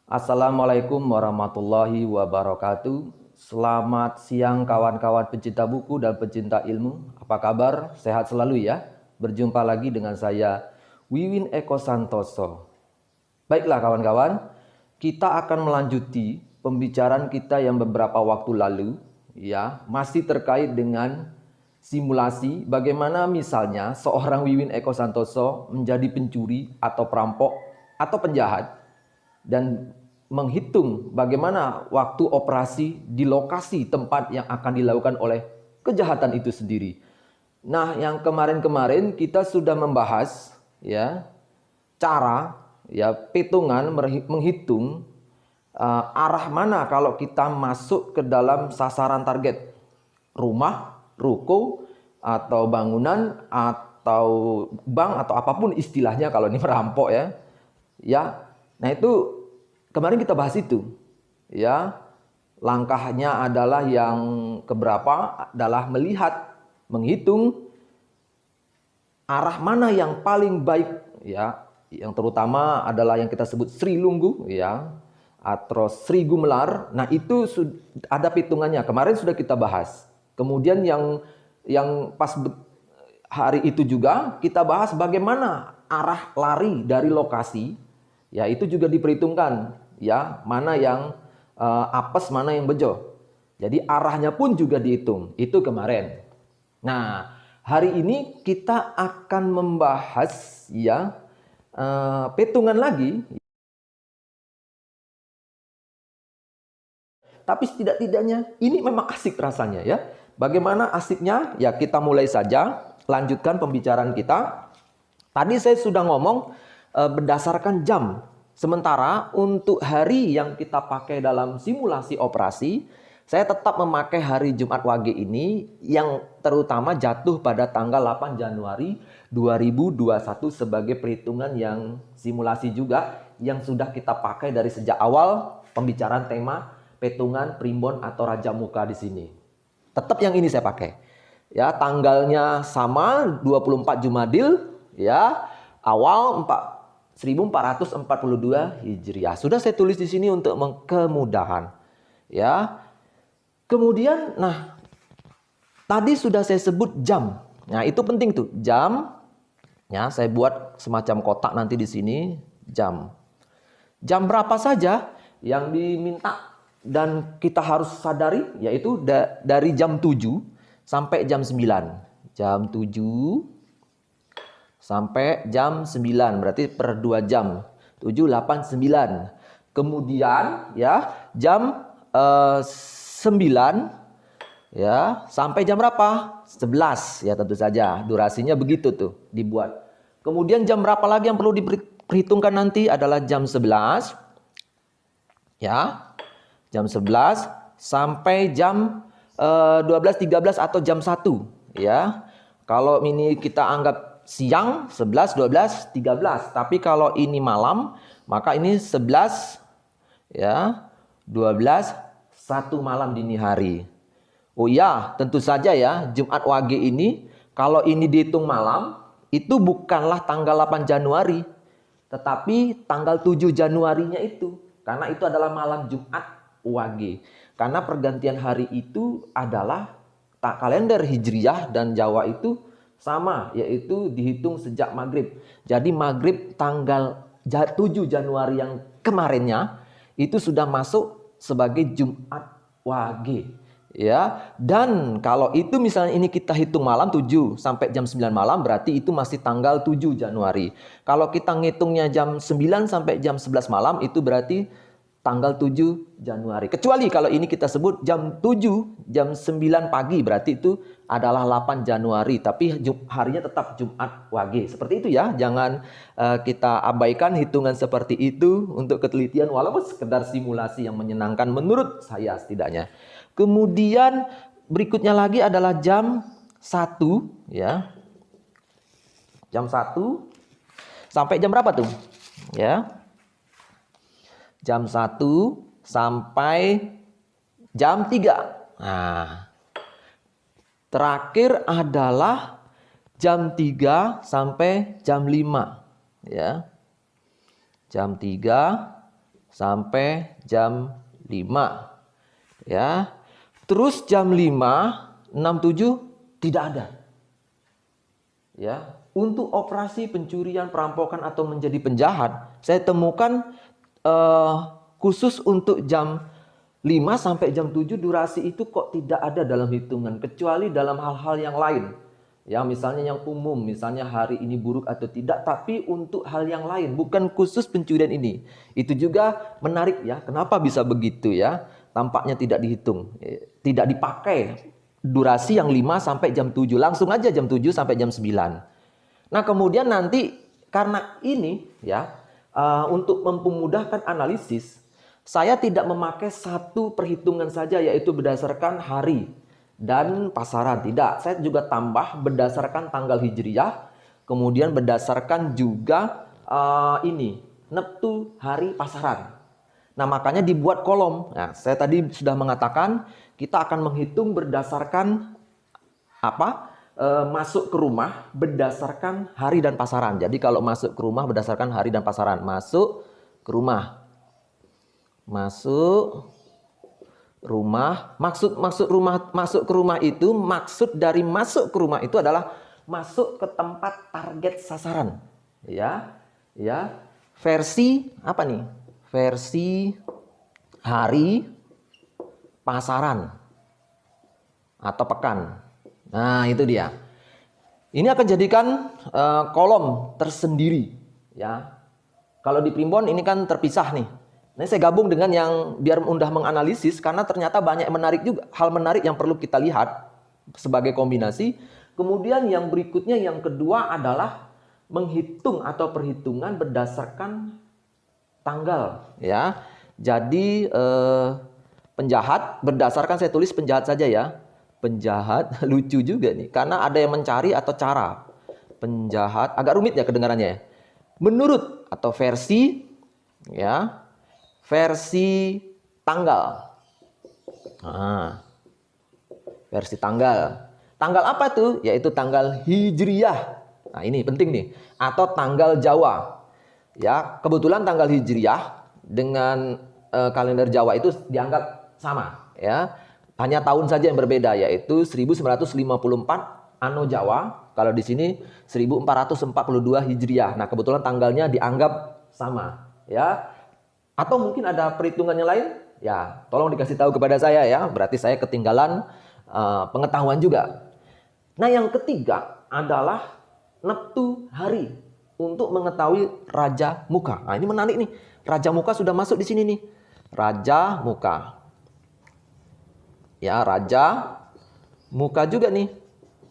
Assalamualaikum warahmatullahi wabarakatuh. Selamat siang kawan-kawan pencinta buku dan pencinta ilmu. Apa kabar? Sehat selalu ya. Berjumpa lagi dengan saya Wiwin Eko Santoso. Baiklah kawan-kawan, kita akan melanjuti pembicaraan kita yang beberapa waktu lalu ya, masih terkait dengan simulasi bagaimana misalnya seorang Wiwin Eko Santoso menjadi pencuri atau perampok atau penjahat dan menghitung bagaimana waktu operasi di lokasi tempat yang akan dilakukan oleh kejahatan itu sendiri. Nah, yang kemarin-kemarin kita sudah membahas ya cara ya perhitungan menghitung arah mana kalau kita masuk ke dalam sasaran target rumah, ruko atau bangunan atau bank atau apapun istilahnya kalau ini merampok ya. Ya, nah itu kemarin kita bahas itu. Ya, langkahnya adalah yang keberapa adalah melihat, menghitung arah mana yang paling baik ya. Yang terutama adalah yang kita sebut Sri Lunggu ya, atau Sri Gumelar. Nah, itu ada perhitungannya. Kemarin sudah kita bahas. Kemudian yang pas hari itu juga kita bahas bagaimana arah lari dari lokasi. Ya, itu juga diperhitungkan ya, mana yang apes, mana yang bejo. Jadi arahnya pun juga dihitung. Itu kemarin. Nah, hari ini kita akan membahas ya perhitungan lagi. Tapi setidak-tidaknya ini memang asik rasanya ya. Bagaimana asiknya? Ya, kita mulai saja, lanjutkan pembicaraan kita. Tadi saya sudah ngomong berdasarkan jam. Sementara untuk hari yang kita pakai dalam simulasi operasi, saya tetap memakai hari Jumat Wage ini yang terutama jatuh pada tanggal 8 Januari 2021 sebagai perhitungan yang simulasi juga yang sudah kita pakai dari sejak awal pembicaraan tema perhitungan primbon atau raja muka di sini. Tetap yang ini saya pakai. Ya, tanggalnya sama 24 Jumadil ya, awal 1442 Hijriah. Sudah saya tulis di sini untuk kemudahan. Ya. Kemudian tadi sudah saya sebut jam. Nah, itu penting tuh, jam. Ya, saya buat semacam kotak nanti di sini, jam. Jam berapa saja yang diminta dan kita harus sadari yaitu dari jam 7 sampai jam 9. Jam 7 sampai jam 9, berarti per 2 jam. 7, 8, 9. Kemudian ya jam 9 ya sampai jam berapa? 11 ya, tentu saja. Durasinya begitu tuh dibuat. Kemudian jam berapa lagi yang perlu diperhitungkan nanti adalah jam 11. Ya. Jam 11 sampai jam 12, 13 atau jam 1 ya. Kalau ini kita anggap siang 11, 12, 13. Tapi kalau ini malam, maka ini 11 ya, 12, 1 malam dini hari. Oh ya, tentu saja ya, Jumat Wage ini kalau ini dihitung malam, itu bukanlah tanggal 8 Januari, tetapi tanggal 7 Januarinya itu. Karena itu adalah malam Jumat Wage. Karena pergantian hari itu adalah kalender Hijriah dan Jawa itu sama, yaitu dihitung sejak maghrib. Jadi maghrib tanggal 7 Januari yang kemarinnya itu sudah masuk sebagai Jumat Wage. Ya, dan kalau itu misalnya ini kita hitung malam 7 sampai jam 9 malam, berarti itu masih tanggal 7 Januari. Kalau kita ngitungnya jam 9 sampai jam 11 malam, itu berarti tanggal 7 Januari. Kecuali kalau ini kita sebut jam 7, jam 9 pagi, berarti itu adalah 8 Januari. Tapi harinya tetap Jumat Wage. Seperti itu ya, jangan kita abaikan hitungan seperti itu untuk ketelitian, walaupun sekedar simulasi yang menyenangkan menurut saya setidaknya. Kemudian berikutnya lagi adalah jam 1 ya. Jam 1 sampai jam berapa tuh? Ya. Jam 1 sampai jam 3. Nah, terakhir adalah jam 3 sampai jam 5. Ya. Jam 3 sampai jam 5. Ya. Terus jam 5, 6, 7 tidak ada. Ya, untuk operasi pencurian, perampokan atau menjadi penjahat, saya temukan khusus untuk jam 5 sampai jam 7 durasi itu kok tidak ada dalam hitungan, kecuali dalam hal-hal yang lain. Ya, misalnya yang umum, misalnya hari ini buruk atau tidak, tapi untuk hal yang lain, bukan khusus pencurian ini. Itu juga menarik ya, kenapa bisa begitu ya? Tampaknya tidak dihitung, tidak dipakai durasi yang 5 sampai jam 7, langsung aja jam 7 sampai jam 9. Nah, kemudian nanti karena ini ya, untuk mempermudahkan analisis, saya tidak memakai satu perhitungan saja, yaitu berdasarkan hari dan pasaran. Tidak, saya juga tambah berdasarkan tanggal hijriyah, kemudian berdasarkan juga neptu hari pasaran. Nah, makanya dibuat kolom. Nah, saya tadi sudah mengatakan kita akan menghitung berdasarkan apa? Masuk ke rumah berdasarkan hari dan pasaran. Jadi kalau masuk ke rumah berdasarkan hari dan pasaran. Masuk ke rumah. Masuk rumah. Masuk ke rumah itu, maksud dari masuk ke rumah itu adalah masuk ke tempat target sasaran. Ya. Ya. Versi apa nih? Versi hari pasaran atau pekan. Nah, itu dia. Ini akan jadikan kolom tersendiri ya. Kalau di Primbon ini kan terpisah nih. Nah, saya gabung dengan yang biar mudah menganalisis, karena ternyata banyak menarik juga, hal menarik yang perlu kita lihat sebagai kombinasi. Kemudian yang berikutnya, yang kedua adalah menghitung atau perhitungan berdasarkan tanggal ya. Jadi penjahat berdasarkan, saya tulis penjahat saja ya. Penjahat lucu juga nih, karena ada yang mencari atau cara. Penjahat agak rumit ya kedengarannya ya. Menurut atau versi ya, versi tanggal. Nah, versi tanggal. Tanggal apa tuh? Yaitu tanggal hijriyah. Nah, ini penting nih, atau tanggal Jawa. Ya, kebetulan tanggal hijriyah dengan kalender Jawa itu dianggap sama ya. Hanya tahun saja yang berbeda, yaitu 1954 Anno Jawa. Kalau di sini 1442 Hijriah. Nah, kebetulan tanggalnya dianggap sama ya. Atau mungkin ada perhitungannya lain? Ya, tolong dikasih tahu kepada saya ya. Berarti saya ketinggalan pengetahuan juga. Nah, yang ketiga adalah neptu hari untuk mengetahui Raja Muka. Nah, ini menarik nih. Raja Muka sudah masuk di sini nih. Raja Muka. Ya, Raja Muka juga nih.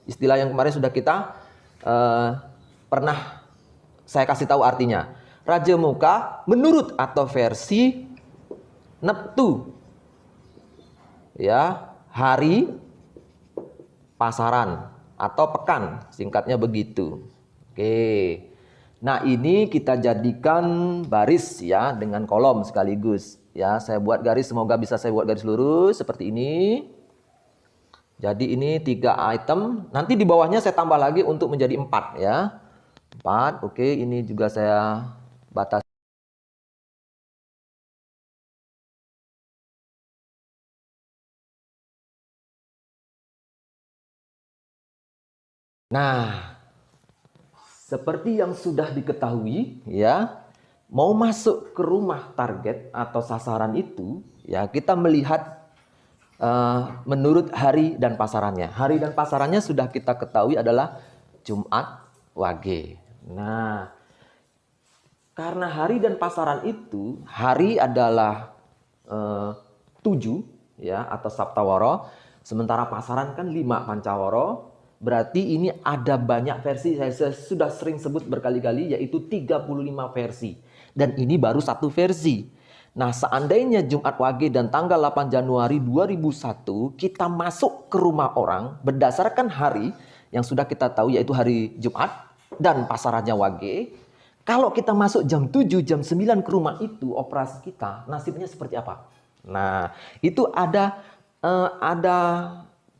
Istilah yang kemarin sudah kita pernah saya kasih tahu artinya. Raja Muka menurut atau versi neptu. Ya, hari pasaran atau pekan, singkatnya begitu. Oke. Nah, ini kita jadikan baris ya dengan kolom sekaligus. Ya, saya buat garis, semoga bisa saya buat garis lurus seperti ini. Jadi ini 3 item. Nanti di bawahnya saya tambah lagi untuk menjadi 4 ya. 4. Oke, ini juga saya batasi. Nah, seperti yang sudah diketahui ya, mau masuk ke rumah target atau sasaran itu ya, kita melihat menurut hari dan pasarannya. Hari dan pasarannya sudah kita ketahui adalah Jumat Wage. Nah, karena hari dan pasaran itu, hari adalah 7 ya atau Saptawara, sementara pasaran kan 5 Pancawara. Berarti ini ada banyak versi, saya sudah sering sebut berkali-kali, yaitu 35 versi. Dan ini baru satu versi. Nah, seandainya Jumat Wage dan tanggal 8 Januari 2001 kita masuk ke rumah orang berdasarkan hari yang sudah kita tahu, yaitu hari Jumat dan pasarannya Wage. Kalau kita masuk jam 7, jam 9 ke rumah itu, operasi kita nasibnya seperti apa? Nah, itu ada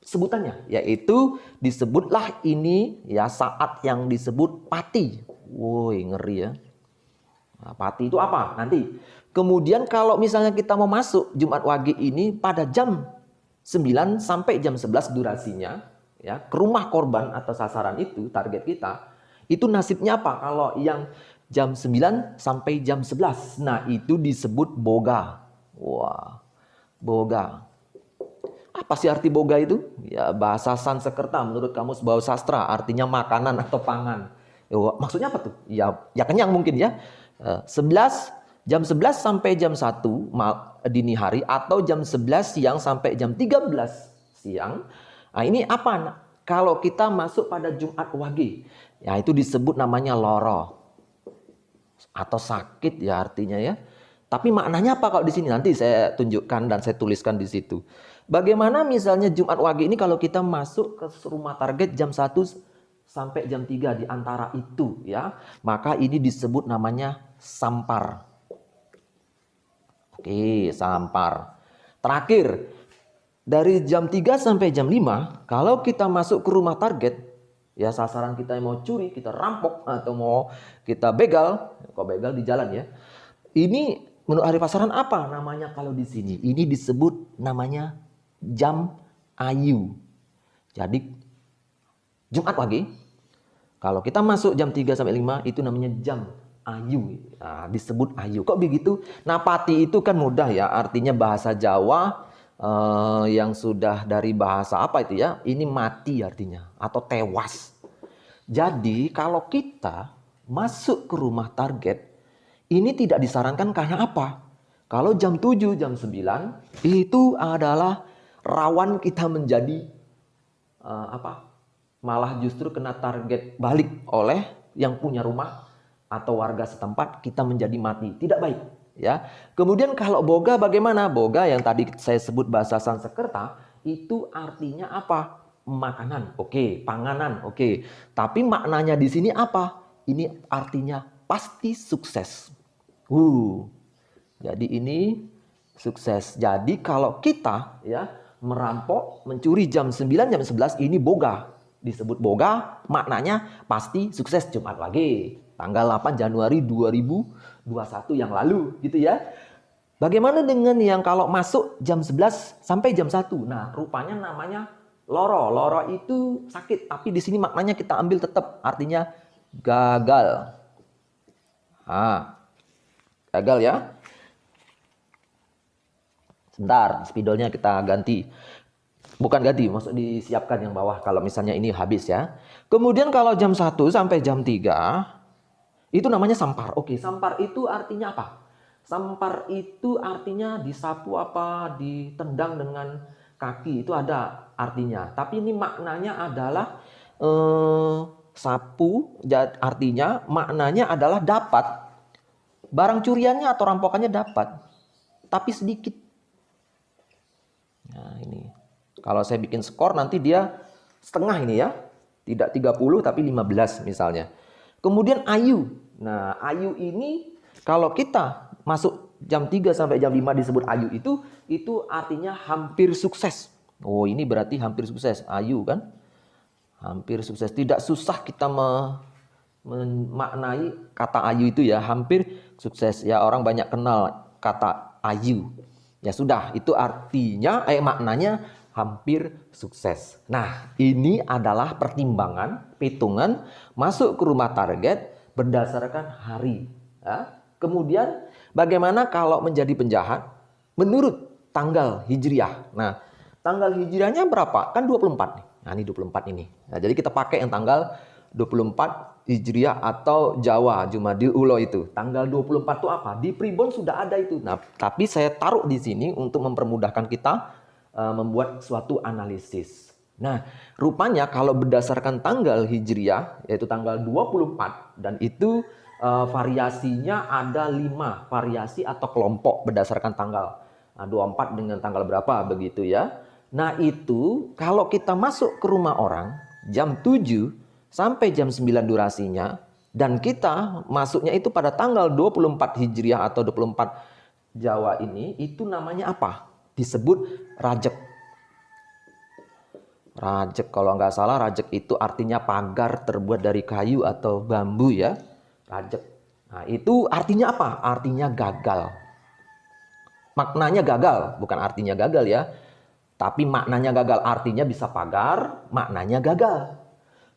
sebutannya, yaitu disebutlah ini ya saat yang disebut pati. Woi, ngeri ya. Nah, pati itu apa? Nanti Kemudian kalau misalnya kita mau masuk Jumat Wage ini pada jam 9 sampai jam 11 durasinya, ya, ke rumah korban atau sasaran itu, target kita, itu nasibnya apa? Kalau yang jam 9 sampai jam 11, nah itu disebut boga. Wah, boga. Apa sih arti boga itu? Ya, bahasa Sanskerta menurut Kamus Bahasa Sastra artinya makanan atau pangan. Ya, maksudnya apa tuh? Ya kenyang mungkin ya. 11 jam 11 sampai jam 1 dini hari atau jam 11 siang sampai jam 13 siang. Nah, ini apa? Kalau kita masuk pada Jumat Wage, ya itu disebut namanya loro atau sakit ya artinya ya. Tapi maknanya apa kalau di sini? Nanti saya tunjukkan dan saya tuliskan di situ. Bagaimana misalnya Jumat Wage ini kalau kita masuk ke rumah target jam 1 sampai jam 3 di antara itu ya, maka ini disebut namanya sampar. Oke, sampar. Terakhir, dari jam 3 sampai jam 5, kalau kita masuk ke rumah target, ya sasaran kita yang mau curi, kita rampok, atau mau kita begal, kok begal di jalan ya. Ini menurut ahli pasaran apa namanya kalau di sini? Ini disebut namanya jam ayu. Jadi, Jumat Wage, kalau kita masuk jam 3 sampai 5, itu namanya jam ayu, nah, disebut ayu. Kok begitu? Nah, pati itu kan mudah ya, artinya bahasa Jawa yang sudah dari bahasa apa itu ya? Ini mati artinya atau tewas. Jadi kalau kita masuk ke rumah target, ini tidak disarankan karena apa? Kalau jam 7, jam 9 itu adalah rawan kita menjadi malah justru kena target balik oleh yang punya rumah atau warga setempat, kita menjadi mati. Tidak baik. Ya. Kemudian kalau boga bagaimana? Boga yang tadi saya sebut bahasa Sanskerta, itu artinya apa? Makanan. Oke. Panganan. Oke. Tapi maknanya di sini apa? Ini artinya pasti sukses. Jadi ini sukses. Jadi kalau kita ya merampok, mencuri jam 9, jam 11, ini boga. Disebut boga, maknanya pasti sukses Jumat Wage. Tanggal 8 Januari 2021 yang lalu gitu ya. Bagaimana dengan yang kalau masuk jam 11 sampai jam 1? Nah, rupanya namanya loro. Loro itu sakit, tapi di sini maknanya kita ambil tetap artinya gagal. Gagal ya. Sebentar, spidolnya kita ganti. Bukan ganti, maksud disiapkan yang bawah kalau misalnya ini habis ya. Kemudian kalau jam 1 sampai jam 3 itu namanya sampar. Oke, sampar itu artinya apa? Sampar itu artinya disapu apa, ditendang dengan kaki. Itu ada artinya. Tapi ini maknanya adalah sapu, artinya maknanya adalah dapat. Barang curiannya atau rampokannya dapat, tapi sedikit. Nah ini. Kalau saya bikin skor nanti dia setengah ini ya. Tidak 30 tapi 15 misalnya. Kemudian ayu. Nah, ayu ini kalau kita masuk jam 3 sampai jam 5 disebut ayu itu artinya hampir sukses. Oh, ini berarti hampir sukses. Ayu kan? Hampir sukses. Tidak susah kita memaknai kata ayu itu ya, hampir sukses. Ya, orang banyak kenal kata ayu. Ya sudah, itu artinya maknanya hampir sukses. Nah, ini adalah pertimbangan, hitungan masuk ke rumah target berdasarkan hari. Ya. Kemudian bagaimana kalau menjadi penjahat menurut tanggal hijriah. Nah, tanggal hijriahnya berapa? Kan 24 nih. Nah, ini 24 ini. Nah, jadi kita pakai yang tanggal 24 hijriah atau Jawa, Jumadil Ulo itu. Tanggal 24 itu apa? Di Pribon sudah ada itu. Nah, tapi saya taruh di sini untuk mempermudahkan kita membuat suatu analisis. Nah, rupanya kalau berdasarkan tanggal hijriah, yaitu tanggal 24, dan itu variasinya ada 5 variasi atau kelompok berdasarkan tanggal. Nah, 24 dengan tanggal berapa begitu ya. Nah, itu kalau kita masuk ke rumah orang jam 7 sampai jam 9 durasinya, dan kita masuknya itu pada tanggal 24 hijriah atau 24 Jawa ini, itu namanya apa? Disebut rajek. Rajek, kalau nggak salah rajek itu artinya pagar terbuat dari kayu atau bambu ya. Rajek. Nah, itu artinya apa? Artinya gagal. maknanya gagal, bukan artinya gagal ya. Tapi maknanya gagal, artinya bisa pagar, maknanya gagal.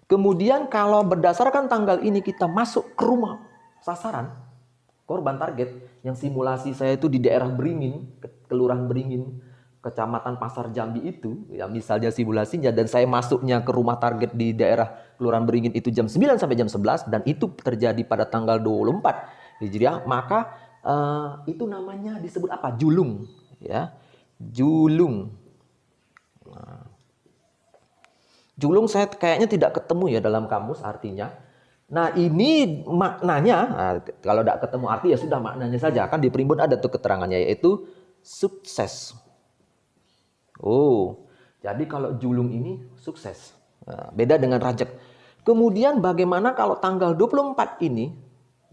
Kemudian kalau berdasarkan tanggal ini kita masuk ke rumah sasaran, korban target, yang simulasi saya itu di daerah Beringin, Kelurahan Beringin, Kecamatan Pasar Jambi itu, ya misalnya simulasinya, dan saya masuknya ke rumah target di daerah Kelurahan Beringin itu jam 9 sampai jam 11, dan itu terjadi pada tanggal 24 Hijriah, maka itu namanya disebut apa? Julung. Ya, julung. Nah, julung saya kayaknya tidak ketemu ya dalam kamus artinya. Nah ini maknanya, nah, kalau tidak ketemu arti ya sudah maknanya saja. Kan di primbon ada tuh keterangannya, yaitu sukses. Oh, jadi kalau julung ini sukses. Nah, beda dengan rajek. Kemudian bagaimana kalau tanggal 24 ini,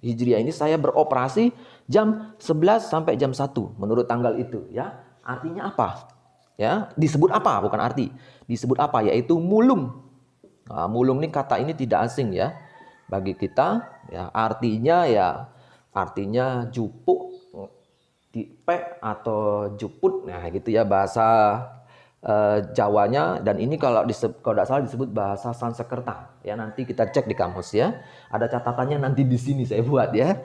Hijriah ini saya beroperasi jam 11 sampai jam 1 menurut tanggal itu ya. Artinya apa? Ya, disebut apa? Bukan arti. Disebut apa? Yaitu mulung. Nah, mulung ini kata ini tidak asing ya bagi kita. Ya, artinya jupuk, dipek atau juput. Nah, gitu ya bahasa Jawanya. Dan ini kalau tidak salah disebut bahasa Sanskerta. Ya, nanti kita cek di kamus ya. Ada catatannya nanti di sini saya buat ya.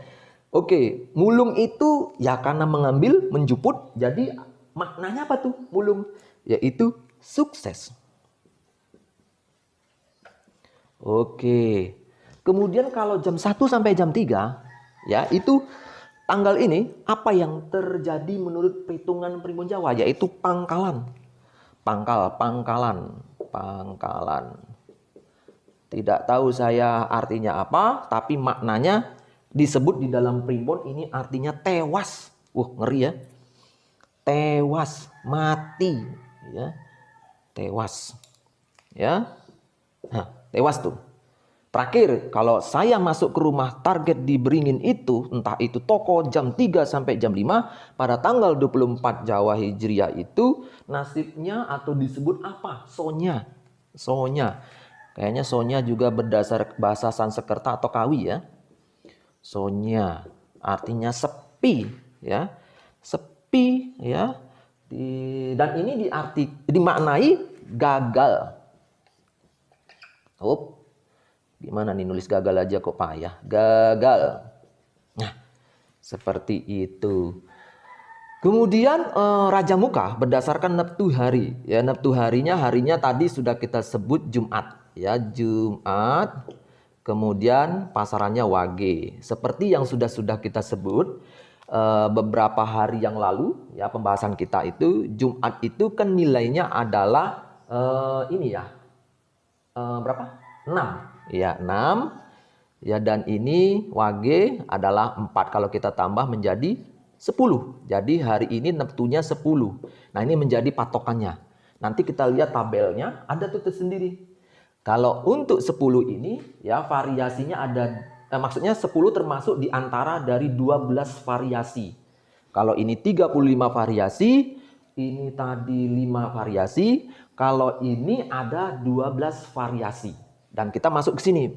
Oke, mulung itu ya karena mengambil, menjuput, jadi maknanya apa tuh mulung? Yaitu sukses. Oke. Kemudian kalau jam 1 sampai jam 3, ya itu tanggal ini apa yang terjadi menurut perhitungan primbon Jawa? Yaitu pangkalan. Pangkalan. Tidak tahu saya artinya apa, tapi maknanya disebut di dalam primbon ini artinya tewas. Ngeri ya. Tewas, mati, ya, tewas, ya, nah, tewas tuh. Terakhir, kalau saya masuk ke rumah target di Beringin itu, entah itu toko jam 3 sampai jam 5 pada tanggal 24 Jawa Hijriah itu, nasibnya atau disebut apa? Sonya. Kayaknya sonya juga berdasar bahasa Sanskerta atau Kawi ya. Sonya artinya sepi, ya, sepi ya. Dan ini dimaknai gagal. Gimana nih nulis gagal aja kok payah. Gagal. Nah, seperti itu. Kemudian Raja Muka berdasarkan neptu hari. Ya, neptu harinya tadi sudah kita sebut Jumat. Ya, Jumat. Kemudian pasarannya Wage. Seperti yang sudah kita sebut beberapa hari yang lalu, ya pembahasan kita itu, Jumat itu kan nilainya adalah ini ya, berapa? 6. Ya, 6. Ya, dan ini Wage adalah 4. Kalau kita tambah menjadi 10. Jadi hari ini neptunya 10. Nah, ini menjadi patokannya. Nanti kita lihat tabelnya, ada tuh tersendiri. Kalau untuk 10 ini, ya variasinya ada, maksudnya 10 termasuk di antara dari 12 variasi. Kalau ini 35 variasi, ini tadi 5 variasi, kalau ini ada 12 variasi. Dan kita masuk ke sini,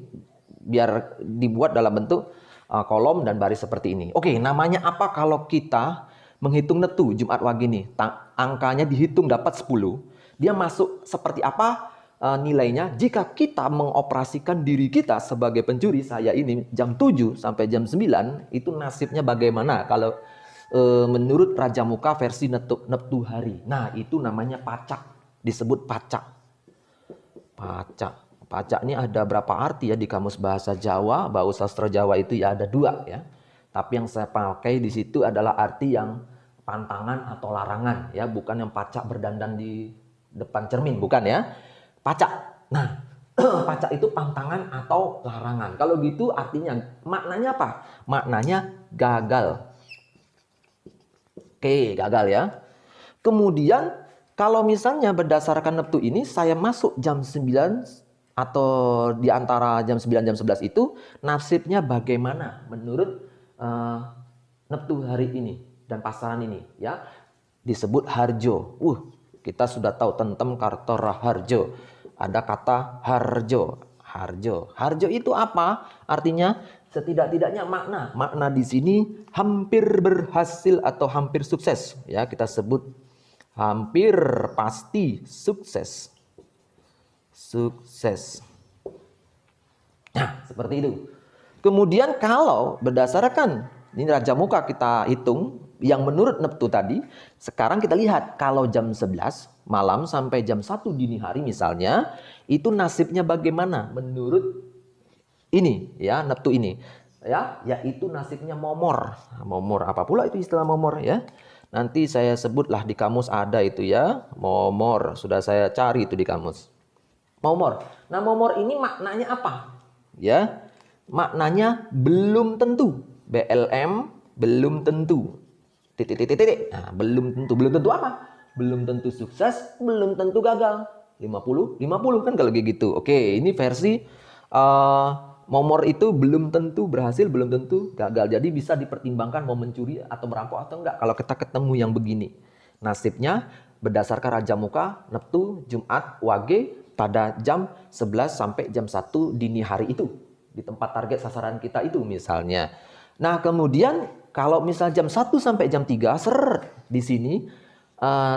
biar dibuat dalam bentuk kolom dan baris seperti ini. Oke, namanya apa kalau kita menghitung neptu Jumat Wage ini? Angkanya dihitung dapat 10. Dia masuk seperti apa nilainya? Jika kita mengoperasikan diri kita sebagai pencuri, saya ini jam 7 sampai jam 9, itu nasibnya bagaimana kalau menurut Raja Muka versi neptu hari? Nah, itu namanya pacak, disebut pacak. Pacak ini ada berapa arti ya di kamus bahasa Jawa, bahasa sastra Jawa itu ya ada 2 ya. Tapi yang saya pakai di situ adalah arti yang pantangan atau larangan ya, bukan yang pacak berdandan di depan cermin, bukan ya. Pacak. Nah, pacak itu pantangan atau larangan. Kalau gitu artinya maknanya apa? Maknanya gagal. Oke, gagal ya. Kemudian kalau misalnya berdasarkan neptu ini saya masuk jam 9 atau di antara jam 9 jam 11 itu, nasibnya bagaimana menurut neptu hari ini dan pasaran ini ya? Disebut harjo. Kita sudah tahu tentang kartora harjo. Ada kata harjo. Harjo itu apa? Artinya Setidak-tidaknya makna di sini hampir berhasil atau hampir sukses. Ya, kita sebut hampir pasti sukses. Sukses. Nah, seperti itu. Kemudian kalau berdasarkan ini Raja Muka kita hitung yang menurut Neptu tadi, sekarang kita lihat kalau jam 11 malam sampai jam 1 dini hari misalnya, itu nasibnya bagaimana menurut ini ya, Neptu ini. Ya, yaitu nasibnya momor. Momor apa pula itu istilah momor ya? Nanti saya sebutlah di kamus ada itu ya, momor. Sudah saya cari itu di kamus. Momor. Nah, momor ini maknanya apa? Ya, maknanya belum tentu. BLM belum tentu. Titik. Nah, belum tentu. Belum tentu apa? Belum tentu sukses, belum tentu gagal. 50 kan kalau gitu. Oke, ini versi momor itu belum tentu berhasil, belum tentu gagal. Jadi bisa dipertimbangkan mau mencuri atau merampok atau enggak. Kalau kita ketemu yang begini. Nasibnya berdasarkan Raja Muka, Neptu, Jumat, Wage pada jam 11 sampai jam 1 dini hari itu. Di tempat target sasaran kita itu misalnya. Nah, kemudian kalau misal jam 1 sampai jam 3 di sini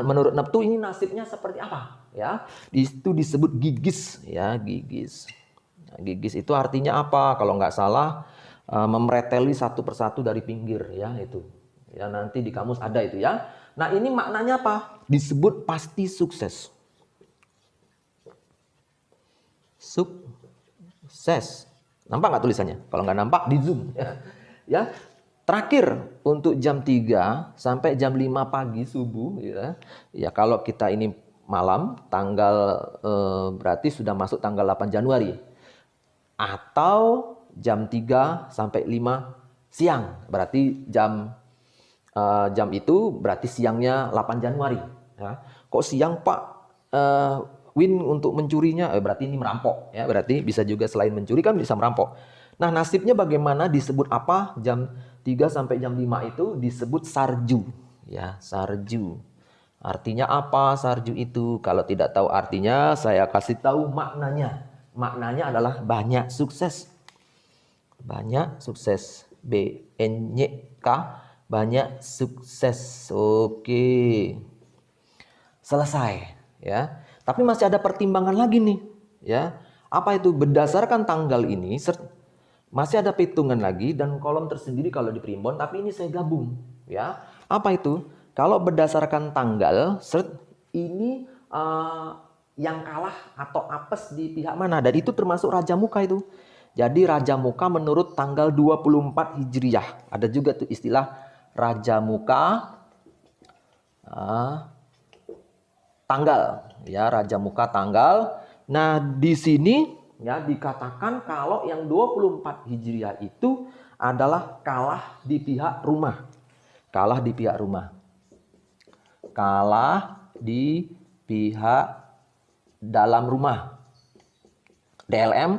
menurut Neptu ini nasibnya seperti apa? Ya, itu disebut gigis ya, gigis. Nah, gigis itu artinya apa? Kalau nggak salah memreteli satu persatu dari pinggir ya itu. Ya nanti di kamus ada itu ya. Nah, ini maknanya apa? Disebut pasti sukses. Sukses. Nampak nggak tulisannya? Kalau nggak nampak di zoom ya. Terakhir untuk jam 3 sampai jam 5 pagi subuh ya. Ya kalau kita ini malam tanggal berarti sudah masuk tanggal 8 Januari. Atau jam 3 sampai 5 siang. Berarti jam itu berarti siangnya 8 Januari ya. Kok siang Pak? Win untuk mencurinya berarti ini merampok ya, berarti bisa juga selain mencuri kan bisa merampok. Nah, nasibnya bagaimana, disebut apa? Jam 3 sampai jam 5 itu disebut sarju ya, sarju. Artinya apa sarju itu? Kalau tidak tahu artinya saya kasih tahu maknanya. Maknanya adalah banyak sukses. Banyak sukses. BNYK banyak sukses. Oke. Selesai ya. Tapi masih ada pertimbangan lagi nih, ya. Apa itu? Berdasarkan tanggal ini masih ada perhitungan lagi dan kolom tersendiri kalau di primbon, tapi ini saya gabung, ya. Apa itu? Kalau berdasarkan tanggal, ini yang kalah atau apes di pihak mana? Dan itu termasuk Raja Muka itu. Jadi Raja Muka menurut tanggal 24 Hijriah. Ada juga tuh istilah Raja Muka tanggal ya, Raja Muka tanggal. Nah, di sini ya dikatakan kalau yang 24 Hijriah itu adalah kalah di pihak rumah. Kalah di pihak rumah. Kalah di pihak dalam rumah. DLM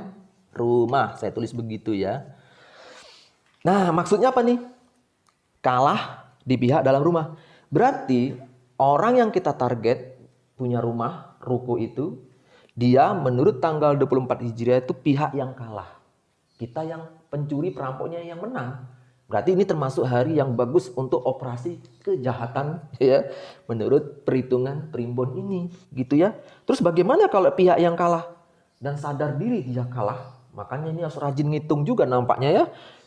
rumah, saya tulis begitu ya. Nah, maksudnya apa nih? Kalah di pihak dalam rumah. Berarti orang yang kita target punya rumah, ruko itu, dia menurut tanggal 24 Hijriah itu pihak yang kalah. Kita yang pencuri, perampoknya yang menang. Berarti ini termasuk hari yang bagus untuk operasi kejahatan ya, menurut perhitungan primbon ini, gitu ya. Terus bagaimana kalau pihak yang kalah dan sadar diri dia kalah? Makanya ini harus rajin ngitung juga nampaknya ya.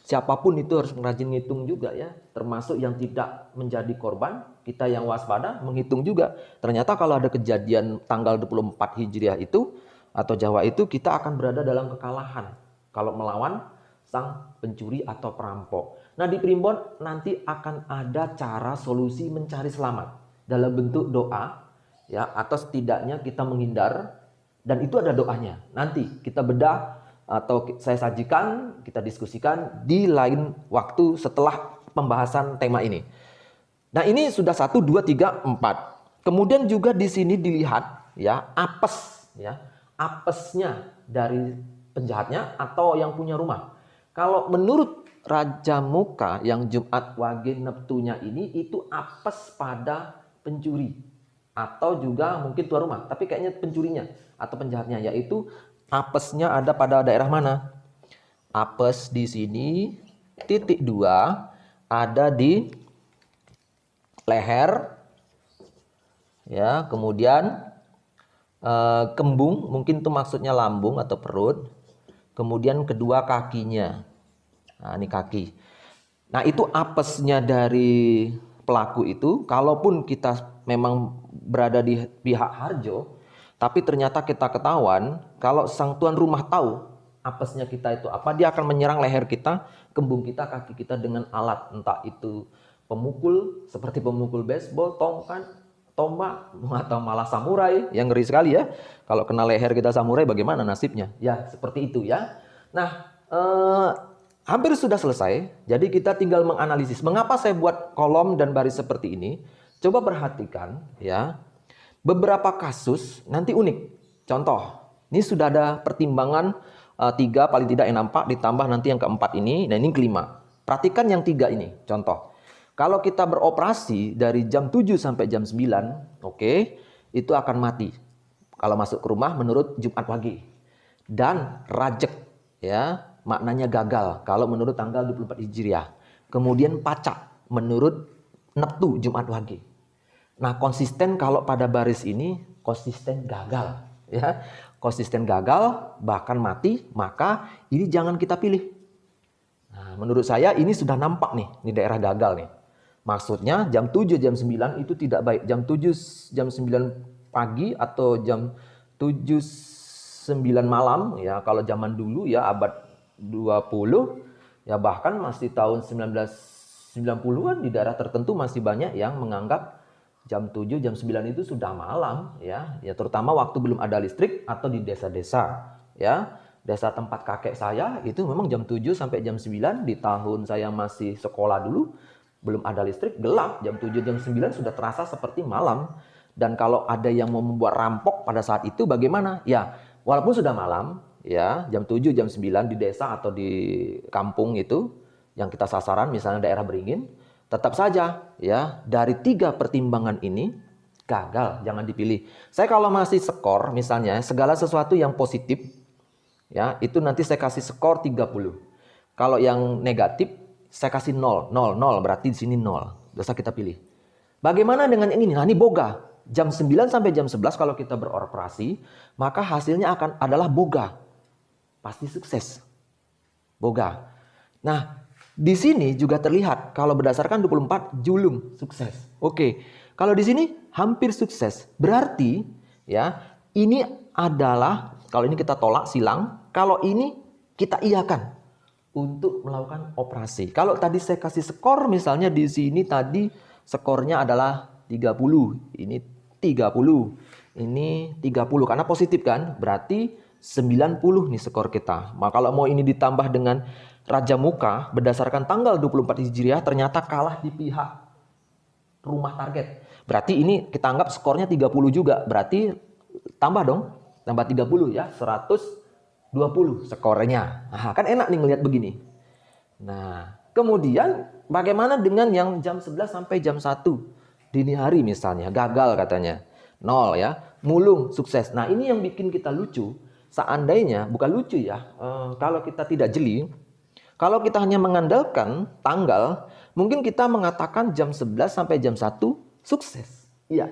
Siapapun itu harus rajin ngitung juga ya, termasuk yang tidak menjadi korban, kita yang waspada menghitung juga. Ternyata kalau ada kejadian tanggal 24 Hijriah itu atau Jawa itu, kita akan berada dalam kekalahan kalau melawan sang pencuri atau perampok. Nah, di primbon nanti akan ada cara solusi mencari selamat dalam bentuk doa ya, atau setidaknya kita menghindar, dan itu ada doanya. Nanti kita bedah atau saya sajikan, kita diskusikan di lain waktu setelah pembahasan tema ini. Nah, ini sudah 1, 2, 3, 4. Kemudian juga di sini dilihat ya, apes ya, apesnya dari penjahatnya atau yang punya rumah. Kalau menurut Raja Muka yang Jumat Wage Neptunya ini itu apes pada pencuri atau juga mungkin tuan rumah, tapi kayaknya pencurinya atau penjahatnya, yaitu apesnya ada pada daerah mana? apes di sini, titik 2 ada di leher, ya, kemudian kembung, mungkin itu maksudnya lambung atau perut, kemudian kedua kakinya, nah ini kaki. Nah itu apesnya dari pelaku itu, kalaupun kita memang berada di pihak Harjo, tapi ternyata kita ketahuan, kalau sang tuan rumah tahu apesnya kita itu apa, dia akan menyerang leher kita, kembung kita, kaki kita dengan alat, entah itu pemukul, seperti pemukul baseball, tongkat, tombak, atau malah samurai, yang ngeri sekali ya. Kalau kena leher kita samurai bagaimana nasibnya? Ya seperti itu ya. Nah hampir sudah selesai, jadi kita tinggal menganalisis. Mengapa saya buat kolom dan baris seperti ini? Coba perhatikan ya, beberapa kasus nanti unik. Contoh, ini sudah ada pertimbangan 3 paling tidak yang nampak, ditambah nanti yang keempat ini, dan ini kelima. Perhatikan yang 3 ini, contoh. Kalau kita beroperasi dari jam 7 sampai jam 9, oke, itu akan mati. Kalau masuk ke rumah menurut Jumat Wage. Dan rajek, ya, maknanya gagal kalau menurut tanggal 24 Hijriah. Kemudian pacak menurut Neptu Jumat Wage. Nah, konsisten kalau pada baris ini konsisten gagal, ya. Konsisten gagal bahkan mati, maka ini jangan kita pilih. Nah, menurut saya ini sudah nampak nih, ini daerah gagal nih. Maksudnya jam 7 jam 9 itu tidak baik. Jam 7 jam 9 pagi atau jam 7 9 malam ya, kalau zaman dulu ya abad 20 ya, bahkan masih tahun 1990-an di daerah tertentu masih banyak yang menganggap jam 7 jam 9 itu sudah malam ya, terutama waktu belum ada listrik atau di desa-desa ya. Desa tempat kakek saya itu memang jam 7 sampai jam 9 di tahun saya masih sekolah dulu, belum ada listrik, gelap, jam 7 jam 9 sudah terasa seperti malam. Dan kalau ada yang mau membuat rampok pada saat itu bagaimana? Ya, walaupun sudah malam, ya, jam 7 jam 9 di desa atau di kampung itu yang kita sasaran misalnya daerah Beringin, tetap saja ya, dari 3 pertimbangan ini gagal, jangan dipilih. Saya kalau masih skor misalnya segala sesuatu yang positif ya, itu nanti saya kasih skor 30. Kalau yang negatif saya kasih 0, 0, 0, berarti di sini 0. Dosa kita pilih. Bagaimana dengan yang ini? Nah, ini boga. Jam 9 sampai jam 11 kalau kita beroperasi, maka hasilnya adalah boga. Pasti sukses. Boga. Nah, di sini juga terlihat kalau berdasarkan 24 julung, sukses. Oke. Kalau di sini hampir sukses. Berarti ya, ini adalah kalau ini kita tolak silang, kalau ini kita iyakan untuk melakukan operasi. Kalau tadi saya kasih skor misalnya di sini tadi skornya adalah 30, ini 30, ini 30 karena positif kan, berarti 90 nih skor kita. Maka kalau mau ini ditambah dengan Raja Muka berdasarkan tanggal 24 Hijriah ternyata kalah di pihak rumah target. Berarti ini kita anggap skornya 30 juga, berarti tambah dong, tambah 30 ya, 120 skornya. Nah, kan enak nih ngelihat begini. Nah, kemudian bagaimana dengan yang jam 11 sampai jam 1 dini hari misalnya, gagal katanya. 0 ya, mulung sukses. Nah, ini yang bikin kita lucu. Seandainya, bukan lucu ya, kalau kita tidak jeli, kalau kita hanya mengandalkan tanggal, mungkin kita mengatakan jam 11 sampai jam 1 sukses. Iya,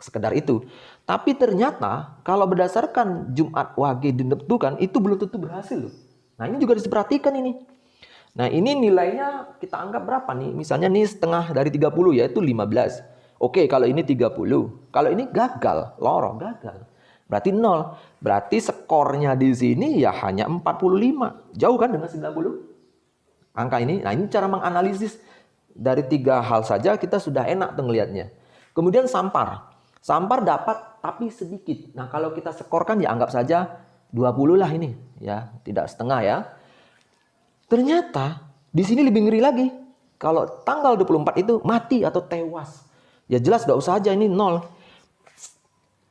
sekedar itu. Tapi ternyata kalau berdasarkan Jumat Wage dinentukan itu belum tentu berhasil loh. Nah, ini juga diperhatikan ini. Nah, ini nilainya kita anggap berapa nih? Misalnya nih setengah dari 30 yaitu 15. Oke, kalau ini 30. Kalau ini gagal, lorong gagal. Berarti 0. Berarti skornya di sini ya hanya 45. Jauh kan dengan 90? Angka ini. Nah, ini cara menganalisis dari 3 hal saja kita sudah enak tuh ngelihatnya. Kemudian sampar. Sampar dapat tapi sedikit. Nah, kalau kita skorkan ya anggap saja 20 lah ini, ya, tidak setengah ya. Ternyata di sini lebih ngeri lagi. Kalau tanggal 24 itu mati atau tewas. Ya jelas enggak usah aja ini 0.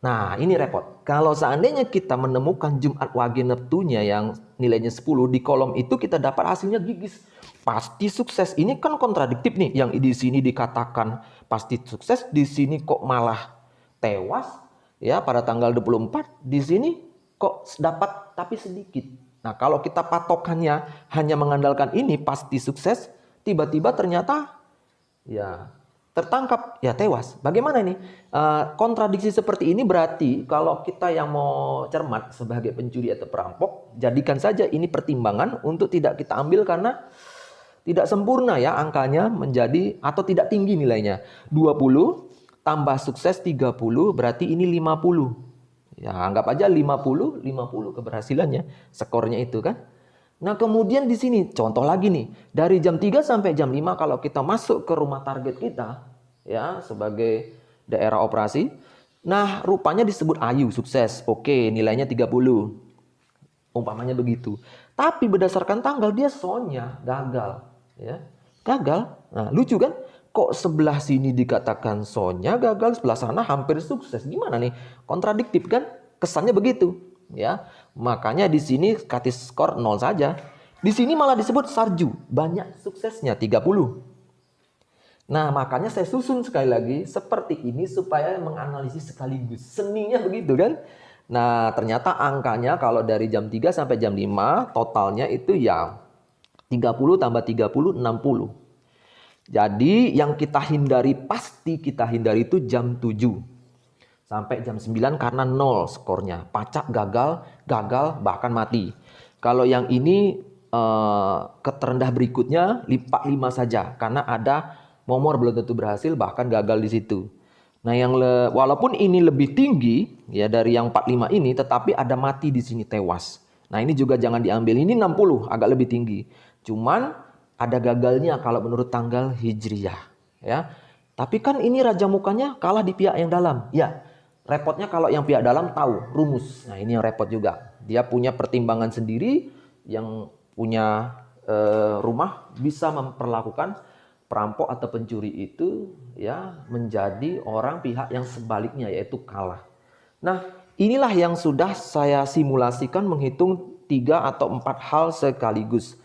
Nah, ini repot. Kalau seandainya kita menemukan Jumat Wage Neptunya yang nilainya 10 di kolom itu kita dapat hasilnya gigis. Pasti sukses. Ini kan kontradiktif nih. Yang di sini dikatakan pasti sukses, di sini kok malah tewas ya pada tanggal 24. Di sini kok dapat tapi sedikit. Nah, kalau kita patokannya hanya mengandalkan ini pasti sukses, tiba-tiba ternyata ya tertangkap, ya tewas. Bagaimana ini? Kontradiksi seperti ini berarti kalau kita yang mau cermat sebagai pencuri atau perampok, jadikan saja ini pertimbangan untuk tidak kita ambil karena tidak sempurna ya angkanya menjadi atau tidak tinggi nilainya. 20 tambah sukses 30 berarti ini 50. Ya, anggap aja 50 keberhasilannya, skornya itu kan. Nah, kemudian di sini contoh lagi nih, dari jam 3 sampai jam 5 kalau kita masuk ke rumah target kita ya sebagai daerah operasi. Nah, rupanya disebut Ayu sukses. Oke, nilainya 30. Umpamanya begitu. Tapi berdasarkan tanggal dia Sonya gagal, ya. Gagal. Nah, lucu kan? Kok sebelah sini dikatakan Sonya gagal, sebelah sana hampir sukses. Gimana nih? Kontradiktif kan? Kesannya begitu, ya. Makanya di sini kasih skor 0 saja. Di sini malah disebut Sarju, banyak suksesnya 30. Nah, makanya saya susun sekali lagi seperti ini supaya menganalisis sekaligus. Seninya begitu kan? Nah, ternyata angkanya kalau dari jam 3 sampai jam 5 totalnya itu ya 30 tambah 30 60. Jadi yang kita hindari, pasti kita hindari itu jam 7 sampai jam 9 karena 0 skornya. Pacak gagal, bahkan mati. Kalau yang ini ke terendah berikutnya lipat 5 saja karena ada momor belum tentu berhasil bahkan gagal di situ. Nah, walaupun ini lebih tinggi ya dari yang 45 ini tetapi ada mati di sini tewas. Nah, ini juga jangan diambil. Ini 60 agak lebih tinggi. Cuman ada gagalnya kalau menurut tanggal Hijriyah ya. Tapi kan ini Raja Mukanya kalah di pihak yang dalam. Ya. Repotnya kalau yang pihak dalam tahu rumus. Nah, ini yang repot juga. Dia punya pertimbangan sendiri, yang punya rumah bisa memperlakukan perampok atau pencuri itu ya menjadi orang pihak yang sebaliknya yaitu kalah. Nah, inilah yang sudah saya simulasikan menghitung 3 atau 4 hal sekaligus.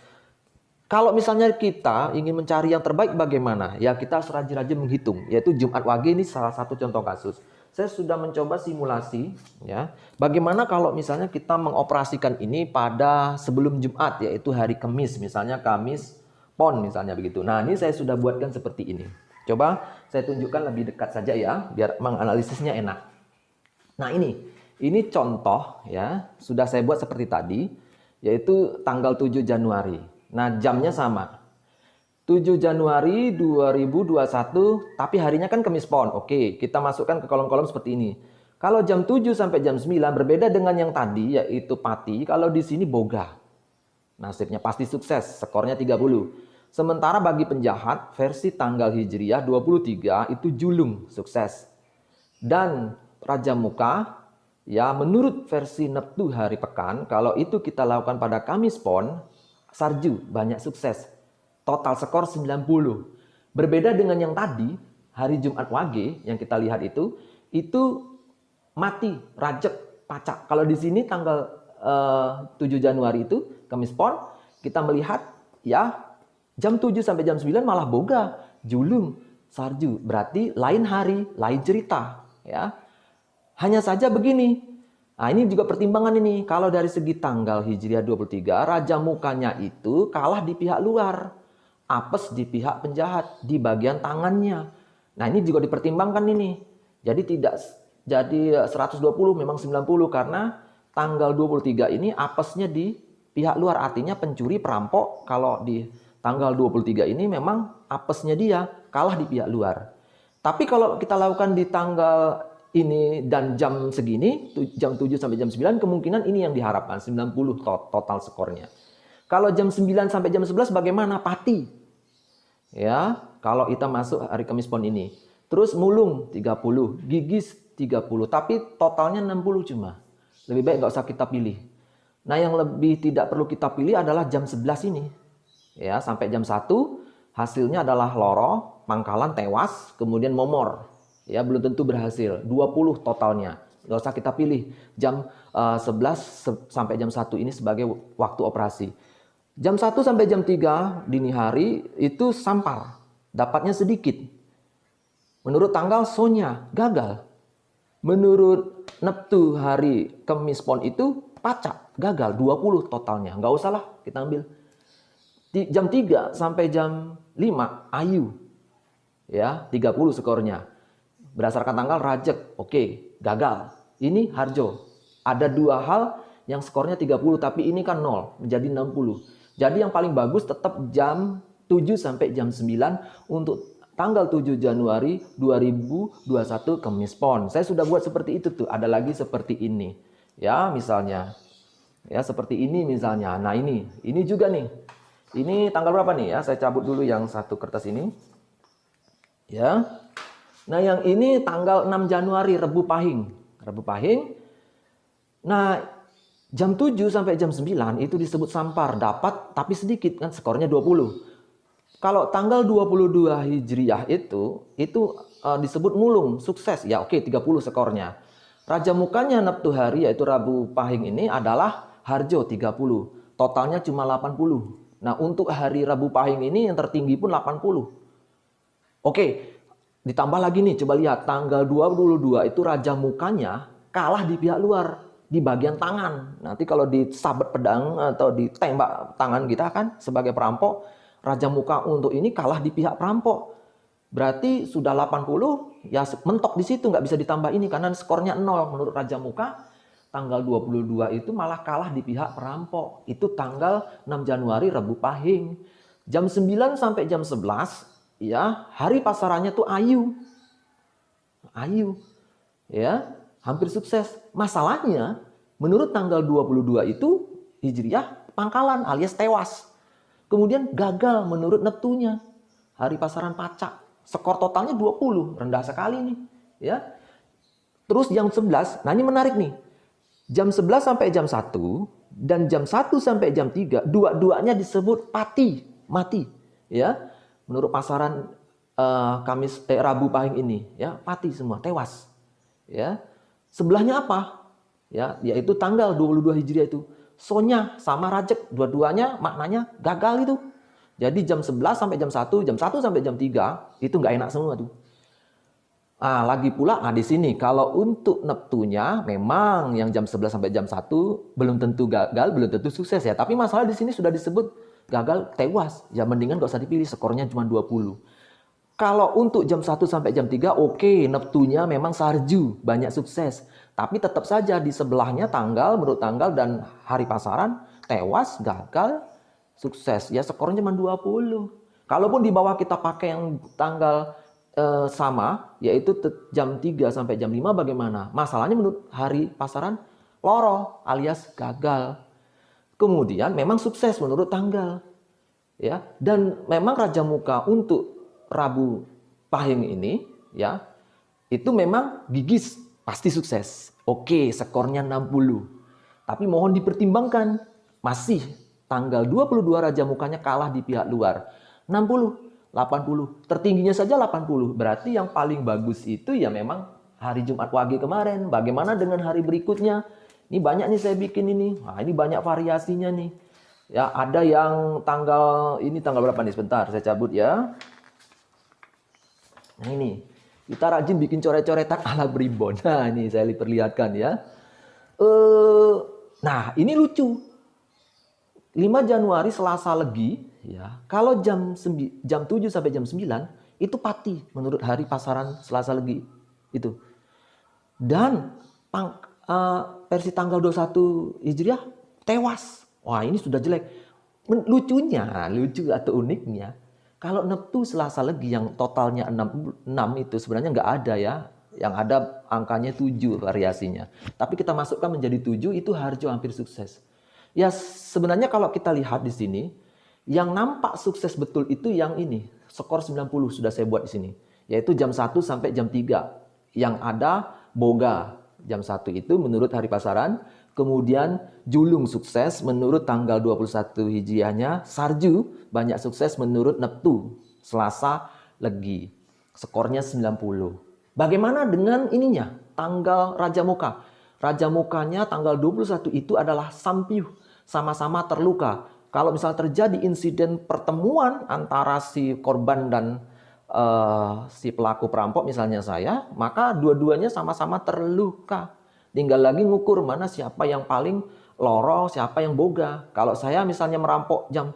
Kalau misalnya kita ingin mencari yang terbaik bagaimana? Ya kita harus rajin-rajin menghitung, yaitu Jumat Wage ini salah satu contoh kasus. Saya sudah mencoba simulasi ya. Bagaimana kalau misalnya kita mengoperasikan ini pada sebelum Jumat yaitu hari Kamis, misalnya Kamis Pon misalnya begitu. Nah, ini saya sudah buatkan seperti ini. Coba saya tunjukkan lebih dekat saja ya biar menganalisisnya enak. Nah, ini contoh ya, sudah saya buat seperti tadi yaitu tanggal 7 Januari. Nah, jamnya sama. 7 Januari 2021, tapi harinya kan Kamis Pon. Oke, kita masukkan ke kolom-kolom seperti ini. Kalau jam 7 sampai jam 9 berbeda dengan yang tadi, yaitu Pati. Kalau di sini Boga. Nasibnya pasti sukses, skornya 30. Sementara bagi penjahat, versi tanggal Hijriyah 23 itu Julung, sukses. Dan Raja Muka, ya menurut versi Neptu hari pekan, kalau itu kita lakukan pada Kamis Pon, Sarju, banyak sukses. Total skor 90. Berbeda dengan yang tadi, hari Jumat Wage yang kita lihat itu mati, rajek, pacak. Kalau di sini tanggal 7 Januari itu, Kamis Pon, kita melihat ya jam 7 sampai jam 9 malah Boga, Julung, Sarju. Berarti lain hari, lain cerita. Ya. Hanya saja begini. Nah, ini juga pertimbangan ini. Kalau dari segi tanggal Hijriyah 23, Raja Mukanya itu kalah di pihak luar. Apes di pihak penjahat, di bagian tangannya. Nah, ini juga dipertimbangkan ini. Jadi tidak jadi 120 memang 90 karena tanggal 23 ini apesnya di pihak luar. Artinya pencuri perampok kalau di tanggal 23 ini memang apesnya dia kalah di pihak luar. Tapi kalau kita lakukan di tanggal ini dan jam segini, jam 7 sampai jam 9, kemungkinan ini yang diharapkan, 90 total skornya. Kalau jam 9 sampai jam 11 bagaimana? Pati. Ya, kalau kita masuk hari Kamis Pon ini. Terus Mulung 30, Gigis 30, tapi totalnya 60 cuma. Lebih baik nggak usah kita pilih. Nah, yang lebih tidak perlu kita pilih adalah jam 11 ini. Ya, sampai jam 1 hasilnya adalah Loro, Pangkalan tewas, kemudian Momor. Ya, belum tentu berhasil. 20 totalnya. Nggak usah kita pilih. Jam 11 sampai jam 1 ini sebagai waktu operasi. Jam 1 sampai jam 3 dini hari itu sampar. Dapatnya sedikit. Menurut tanggal Sonya gagal. Menurut Neptu hari Kamis Pon itu pacak, gagal 20 totalnya. Nggak usah lah kita ambil. Jam 3 sampai jam 5 ayu. Ya, 30 skornya. Berdasarkan tanggal rajek, oke, gagal. Ini harjo. Ada dua hal yang skornya 30 tapi ini kan 0 menjadi 60. Jadi yang paling bagus tetap jam 7 sampai jam 9 untuk tanggal 7 Januari 2021 Kemis Pon. Saya sudah buat seperti itu tuh. Ada lagi seperti ini. Ya, misalnya. Ya, seperti ini misalnya. Nah, ini juga nih. Ini tanggal berapa nih ya? Saya cabut dulu yang satu kertas ini. Ya. Nah, yang ini tanggal 6 Januari Rebu Pahing. Rebu Pahing. Nah, jam 7 sampai jam 9 itu disebut sampar, dapat tapi sedikit kan, skornya 20. Kalau tanggal 22 Hijriah itu disebut mulung, sukses. Ya oke, 30 skornya. Raja mukanya Neptu hari yaitu Rabu Pahing ini adalah harjo 30. Totalnya cuma 80. Nah, untuk hari Rabu Pahing ini yang tertinggi pun 80. Oke, ditambah lagi nih, coba lihat tanggal 22 itu raja mukanya kalah di pihak luar, di bagian tangan. Nanti kalau disabet pedang atau ditembak tangan kita kan sebagai perampok, raja muka untuk ini kalah di pihak perampok. Berarti sudah 80, ya mentok di situ, nggak bisa ditambah ini karena skornya 0 menurut raja muka. Tanggal 22 itu malah kalah di pihak perampok. Itu tanggal 6 Januari Rebu Pahing. Jam 9 sampai jam 11, ya, hari pasarannya tuh ayu. Ayu. Ya, hampir sukses. Masalahnya menurut tanggal 22 itu Hijriah pangkalan alias tewas. Kemudian gagal menurut Neptunya. Hari pasaran pacak. Skor totalnya 20. Rendah sekali nih. Ya. Terus jam 11. Nah, ini menarik nih. Jam 11 sampai jam 1. Dan jam 1 sampai jam 3. Dua-duanya disebut mati. Ya. Menurut pasaran Rabu Pahing ini. Ya, mati semua. Tewas. Ya. Sebelahnya apa? Ya, yaitu tanggal 22 Hijriah itu. Sonya sama rajek, dua-duanya maknanya gagal itu. Jadi jam 11 sampai jam 1, jam 1 sampai jam 3 itu nggak enak semua tuh. Ah, lagi pula di sini kalau untuk Neptunya memang yang jam 11 sampai jam 1 belum tentu gagal, belum tentu sukses ya. Tapi masalah di sini sudah disebut gagal tewas. Ya mendingan nggak usah dipilih, skornya cuma 20. Kalau untuk jam 1 sampai jam 3 oke, Neptunya memang sarju, banyak sukses. Tapi tetap saja di sebelahnya menurut tanggal dan hari pasaran, tewas, gagal, sukses. Ya skornya cuma 20. Kalaupun di bawah kita pakai yang tanggal sama, yaitu jam 3 sampai jam 5 bagaimana? Masalahnya menurut hari pasaran, loro alias gagal. Kemudian memang sukses menurut tanggal. Ya, dan memang Raja Muka untuk Rabu Pahing ini, ya, itu memang gigis. Pasti sukses. Oke, skornya 60. Tapi mohon dipertimbangkan. Masih tanggal 22 Raja Mukanya kalah di pihak luar. 60, 80. Tertingginya saja 80. Berarti yang paling bagus itu ya memang hari Jumat Wage kemarin. Bagaimana dengan hari berikutnya? Ini banyak nih saya bikin ini. Nah, ini banyak variasinya nih. Ya, ada yang tanggal berapa nih? Sebentar, saya cabut ya. Nah, ini. Kita rajin bikin coret-coretan ala Bribon. Nah, ini saya perlihatkan ya. Nah, ini lucu. 5 Januari Selasa Legi, ya. Kalau jam 7 sampai jam 9 itu pati menurut hari pasaran Selasa Legi itu. Dan versi tanggal 21 Hijriah tewas. Wah, ini sudah jelek. Lucu atau uniknya, kalau Neptu Selasa Legi yang totalnya 6 itu sebenarnya nggak ada ya. Yang ada angkanya 7 variasinya. Tapi kita masukkan menjadi 7 itu harjo hampir sukses. Ya sebenarnya kalau kita lihat di sini, yang nampak sukses betul itu yang ini. Skor 90 sudah saya buat di sini. Yaitu jam 1 sampai jam 3. Yang ada boga. Jam 1 itu menurut hari pasaran. Kemudian julung sukses menurut tanggal 21 Hijriahnya. Sarju banyak sukses menurut Neptu. Selasa Legi. Skornya 90. Bagaimana dengan ininya? Tanggal Raja Muka. Raja Mukanya tanggal 21 itu adalah Sampiuh. Sama-sama terluka. Kalau misalnya terjadi insiden pertemuan antara si korban dan si pelaku perampok misalnya saya, maka dua-duanya sama-sama terluka. Tinggal lagi ngukur mana siapa yang paling loro, siapa yang boga. Kalau saya misalnya merampok jam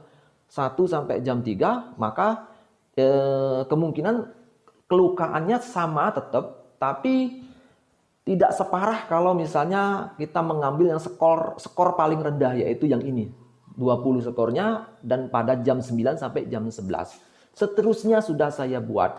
1 sampai jam 3, maka kemungkinan kelukaannya sama tetap, tapi tidak separah kalau misalnya kita mengambil yang skor paling rendah, yaitu yang ini. 20 skornya dan pada jam 9 sampai jam 11. Seterusnya sudah saya buat.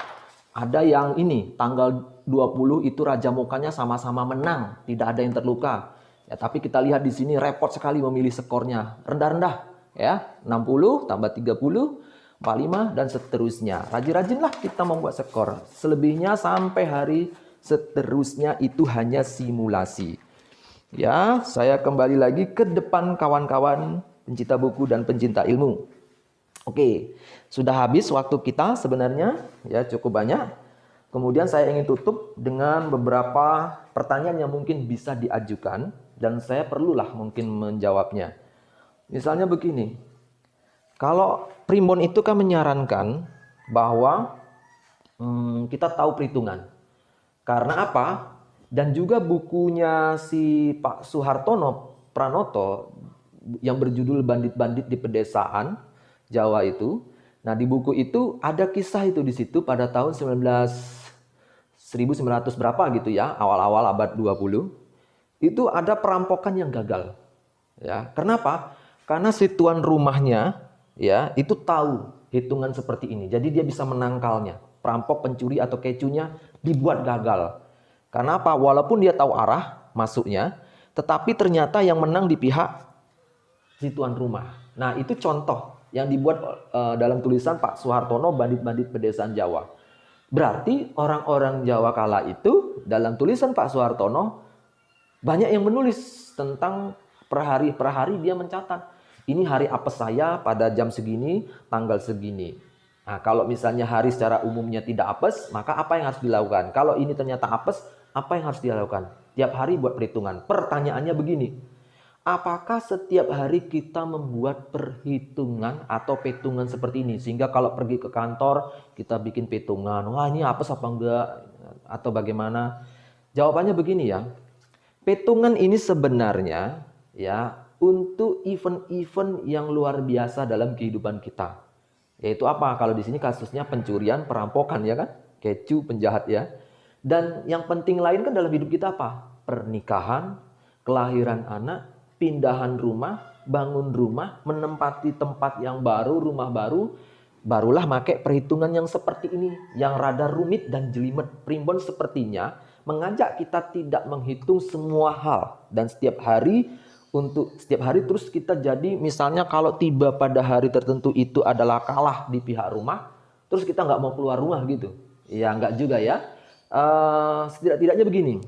Ada yang ini, tanggal 20 itu Raja Mukanya sama-sama menang, tidak ada yang terluka. Ya, tapi kita lihat di sini repot sekali memilih skornya. Rendah-rendah, ya. 60 tambah 30, 45 dan seterusnya. Rajin-rajinlah kita membuat skor. Selebihnya sampai hari seterusnya itu hanya simulasi. Ya, saya kembali lagi ke depan kawan-kawan pencinta buku dan pencinta ilmu. Oke, sudah habis waktu kita sebenarnya, ya cukup banyak. Kemudian saya ingin tutup dengan beberapa pertanyaan yang mungkin bisa diajukan dan saya perlulah mungkin menjawabnya. Misalnya begini, kalau Primbon itu kan menyarankan bahwa kita tahu perhitungan. Karena apa? Dan juga bukunya si Pak Suhartono Pranoto yang berjudul Bandit-Bandit di Pedesaan Jawa itu. Nah, di buku itu ada kisah itu di situ pada tahun 1900 berapa gitu ya, awal-awal abad 20. Itu ada perampokan yang gagal. Ya, kenapa? Karena si tuan rumahnya ya, itu tahu hitungan seperti ini. Jadi dia bisa menangkalnya. Perampok, pencuri atau kecunya dibuat gagal. Karena apa? Walaupun dia tahu arah masuknya, tetapi ternyata yang menang di pihak si tuan rumah. Nah, itu contoh yang dibuat dalam tulisan Pak Suhartono Bandit-Bandit Pedesaan Jawa. Berarti orang-orang Jawa kala itu dalam tulisan Pak Suhartono banyak yang menulis tentang per hari dia mencatat. Ini hari apes saya pada jam segini, tanggal segini. Nah, kalau misalnya hari secara umumnya tidak apes, maka apa yang harus dilakukan? Kalau ini ternyata apes, apa yang harus dilakukan? Tiap hari buat perhitungan. Pertanyaannya begini, apakah setiap hari kita membuat perhitungan atau petungan seperti ini? Sehingga kalau pergi ke kantor, kita bikin petungan. Wah, ini apes apa enggak? Atau bagaimana? Jawabannya begini ya. Petungan ini sebenarnya ya untuk event-event yang luar biasa dalam kehidupan kita. Yaitu apa? Kalau di sini kasusnya pencurian, perampokan ya kan? Kecu, penjahat ya. Dan yang penting lain kan dalam hidup kita apa? Pernikahan, kelahiran anak, pindahan rumah, bangun rumah, menempati tempat yang baru, rumah baru. Barulah pakai perhitungan yang seperti ini, yang rada rumit dan jelimet. Primbon sepertinya mengajak kita tidak menghitung semua hal dan setiap hari terus kita jadi misalnya kalau tiba pada hari tertentu itu adalah kalah di pihak rumah, terus kita nggak mau keluar rumah gitu. Ya nggak juga ya. Setidak-tidaknya begini,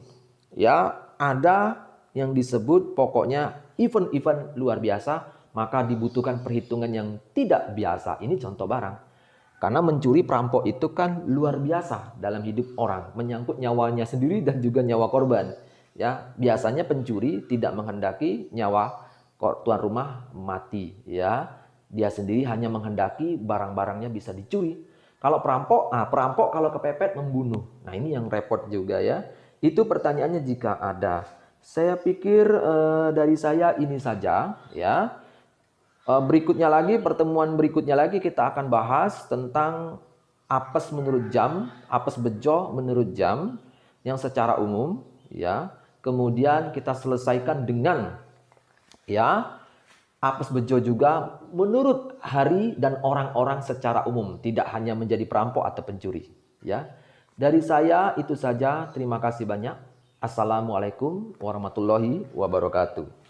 ya ada yang disebut pokoknya event-event luar biasa, maka dibutuhkan perhitungan yang tidak biasa. Ini contoh barang. Karena mencuri perampok itu kan luar biasa dalam hidup orang, menyangkut nyawanya sendiri dan juga nyawa korban. Ya, biasanya pencuri tidak menghendaki nyawa tuan rumah mati, ya. Dia sendiri hanya menghendaki barang-barangnya bisa dicuri. Kalau perampok, perampok kalau kepepet membunuh. Nah, ini yang repot juga ya. Itu pertanyaannya jika ada. Saya pikir dari saya ini saja, ya. Pertemuan berikutnya lagi kita akan bahas tentang apes menurut jam, apes bejo menurut jam yang secara umum, ya. Kemudian kita selesaikan dengan ya apes bejo juga menurut hari dan orang-orang secara umum, tidak hanya menjadi perampok atau pencuri, ya. Dari saya itu saja, terima kasih banyak. Assalamualaikum warahmatullahi wabarakatuh.